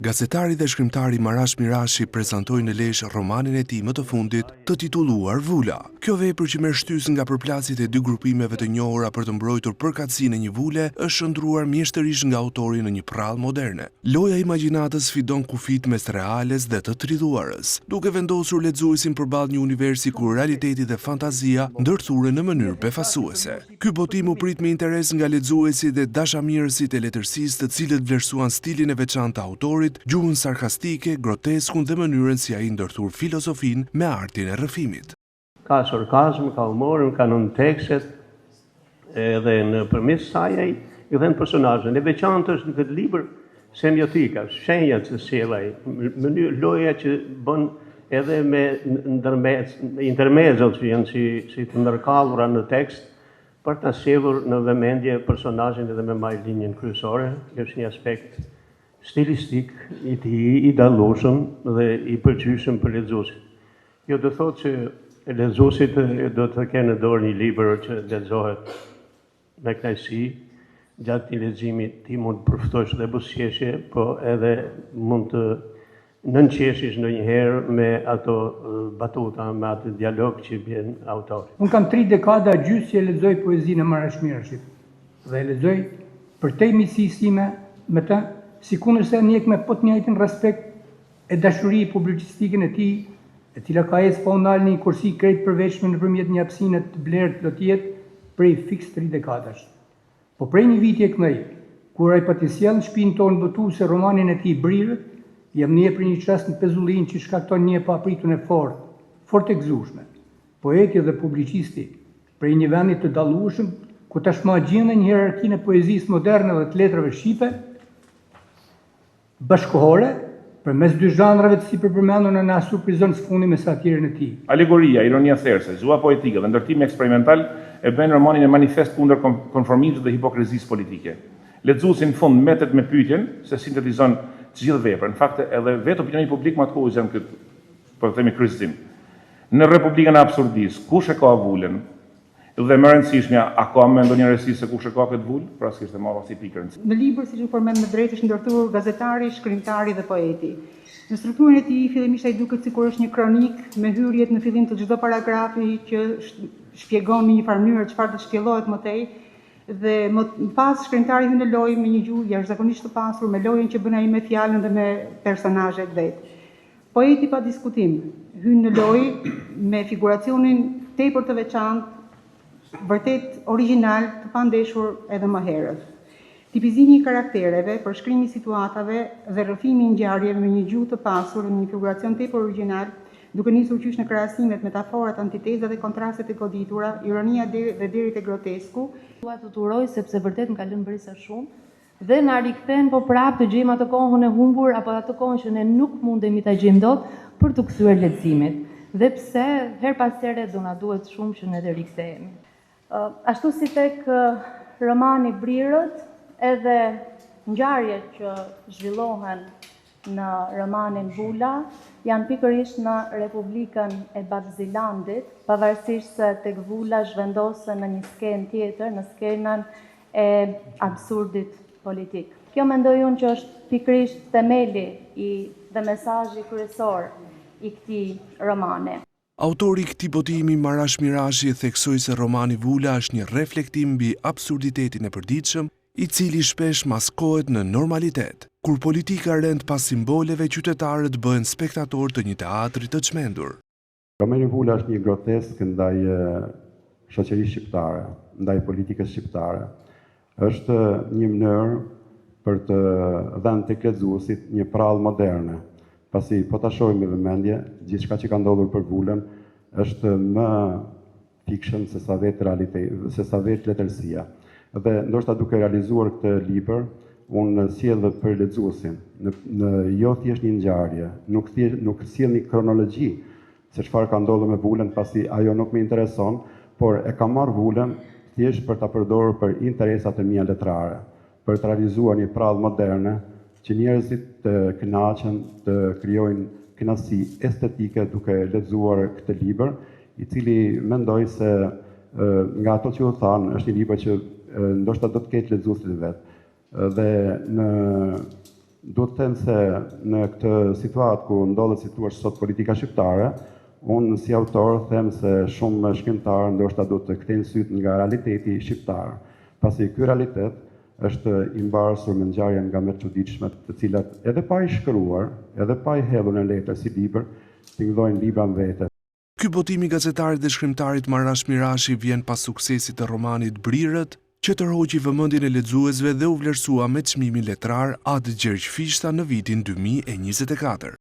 Gazetari dhe shkrimtari Marash Mirashi prezantoi në Lezhë romanin e tij më të fundit, të titulluar Vula. Kjo vepër që merr shtys nga përplasjet e dy grupimeve të njohura për të mbrojtur përkatësinë e një vule, është shndruar mjeshtërisht nga autori në një prallë moderne. Loja e imagjinatës sfidon kufit mes reales dhe të trilluarës, duke vendosur lexuesin përballë një universi ku realiteti dhe fantazia ndërthuren në mënyrë befasuese. Ky botim u prit me interes nga lexuesit dhe dashamirësit e letërsisë, të cilët vlerësuan stilin e veçantë të autorit, gjuhën sarkastike, groteskun dhe mënyrën si ai ndërthur filozofin me artin e rrëfimit. Ka sarkazm, ka humorin, ka nën tekstet, edhe në përmes saj ai i dhen personazhin. E veçantë është në këtë libër semiotika, shenjat që sjellai, mënyrë loja që bën edhe me intermezzo që janë si të ndërkallura në tekst për ta sjellur në vëmendje personazhin edhe me marrë linjën kryesore. Kjo është një aspekt stilistik i tij i dallueshëm dhe i pëlqyeshëm për lexuesin. Jo do thotë që lexuesit do të kenë në dorë një libër që lexohet me kënaqësi, gjatë të leximit ti mund të përftosh dhe buzëqeshje, po edhe mund të nënqeshish ndonjëherë me ato batuta, me atë dialog që bën autori. Unë kam 3 dekada gjysë që lexoj poezinë e Marash Mirashit dhe e lexoj për te miqësisë time me të, sikundër se njeh me po të njëjtin respekt e dashuri publicistikën e tij, e cila ka ecë pa ndalë një kursi krejt përveçme nëpërmjet një hapësine të blerë të lotjet prej fiks 3 dekadash. Po prej një viti e këndej, kur ai pati sjell në shtëpinë tonë botuese romanin e tij Brirët, jam një për një çast në Pezullin që shkakton një papritun e fort e gëzueshme. Poeti dhe publicisti prej një vendi të dallueshëm, ku tashmë gjendet një hierarkinë e poezisë moderne dhe të letrave shqipe, bashkohore, përmes 2 zhanrave të sipërpërmendur na surprizon së fundi me satirën e tij. Alegoria, ironia therse, zua poetike dhe ndërtimi eksperimental e bën romanin e manifest kundër konformizmit dhe hipokrizisë politike. Lexuesi në fund mbetet me pyetjen se sintetizon të gjithë veprën. Në fakt edhe vetë opinioni publik më akuzon janë këtë, po themi kryqëzim. Në Republikën e Absurdisë, kush e ka vulën? Dhe më rëndësishmja, a ka me ndonjë rëndësi se kush e ka këtë vulë? Pra s'kishte marrë si pikën. Në libër, siç u përmend më drejt, është ndërthurur gazetari, shkrimtari dhe poeti. Në strukturën e tij fillimisht ai duket sikur është një kronik me hyrjet në fillim të çdo paragrafi që shpjegon në një farë mënyrë çfarë do shpjellohet më tej, dhe më pas shkrimtari hyn në lojë me një gjuhë jashtëzakonisht të pasur, me lojën që bën ai me fjalën dhe me personazhet vet. Poeti pa diskutim hyn në lojë me figuracionin tepër të veçantë, vërtet original, të pandeshur edhe më herët. Tipizimi i karaktereve, përshkrimi i situatave dhe rrëfimi i ngjarjeve me një gjuhë të pasur dhe një figuracion tepër original, duke nisur qysh në krahasimet, metaforat, antitezat dhe kontrastet e goditura, ironia dhe deri te grotesku. Dua të turoj sepse vërtet më ka lënë brisa shumë dhe na rikthen po prapë të gjejmë atë kohën e humbur apo atë kohën që ne nuk mundemi ta gjejmë dot për të kthyer leximit. Dhe pse her pas here do na duhet shumë që ne të rikthehemi. Ashtu si tek romani Brirët, edhe ngjarjet që zhvillohen në romanin Vula janë pikërisht në Republikën e Bardhëzilandit, pavarësisht se tek Vula zhvendosen në një skenë tjetër, në skenën e absurdit politik. Kjo mendoj unë që është pikërisht themeli dhe mesazhi kryesor i këtij romani. Autori i këtij botimi Marash Mirashi theksoi se romani Vula është një reflektim mbi absurditetin e përditshëm, i cili shpesh maskohet në normalitet. Kur politika rend pas simboleve, qytetarët bëhen spektator të një teatri të çmendur. Romani Vula është një grotesk ndaj shoqërisë shqiptare, ndaj politikës shqiptare. Është një mënyrë për të dhënë tek lexuesit një prallë moderne. Pasi po ta shohim me vëmendje, gjithçka që ka ndodhur për Vulën është më fiction se sa vetë realiteti, se sa vetë letërsia. Dhe ndoshta duke realizuar këtë libër, unë sjell për lexuesin, në jo thjesht një ngjarje, nuk sjell një kronologji se çfarë ka ndodhur me Vulën, pasi ajo nuk më intereson, por e kam marrë Vulën thjesht për ta përdorur për interesat e mia letrare, për të realizuar një prallë moderne që njerëzit të kënaqen, të krijojnë kënaqësi estetike duke lexuar këtë libër, i cili mendoj se nga ato që u thanë, është një libër që ndoshta do të ketë lexuesit e vet. Dhe Do të them se në këtë situatë ku ndodhet si thua sot politika shqiptare, unë si autor them se shumë shkrimtarë ndoshta do të kthejnë syt nga realiteti shqiptar, pasi ky realitet është i mbarësur me ngjarje nga më të çuditshme, të cilat edhe pa i shkruar, edhe pa i hedhur në letër si libër, tingëllojnë libra në vete. Ky botim i gazetarit dhe shkrimtarit Marash Mirashi vjen pas suksesit të romanit Brirët, që tërhoqi vëmendjen e lexuesve dhe u vlerësua me çmimin letrar Ad Gjergj Fishta në vitin 2024.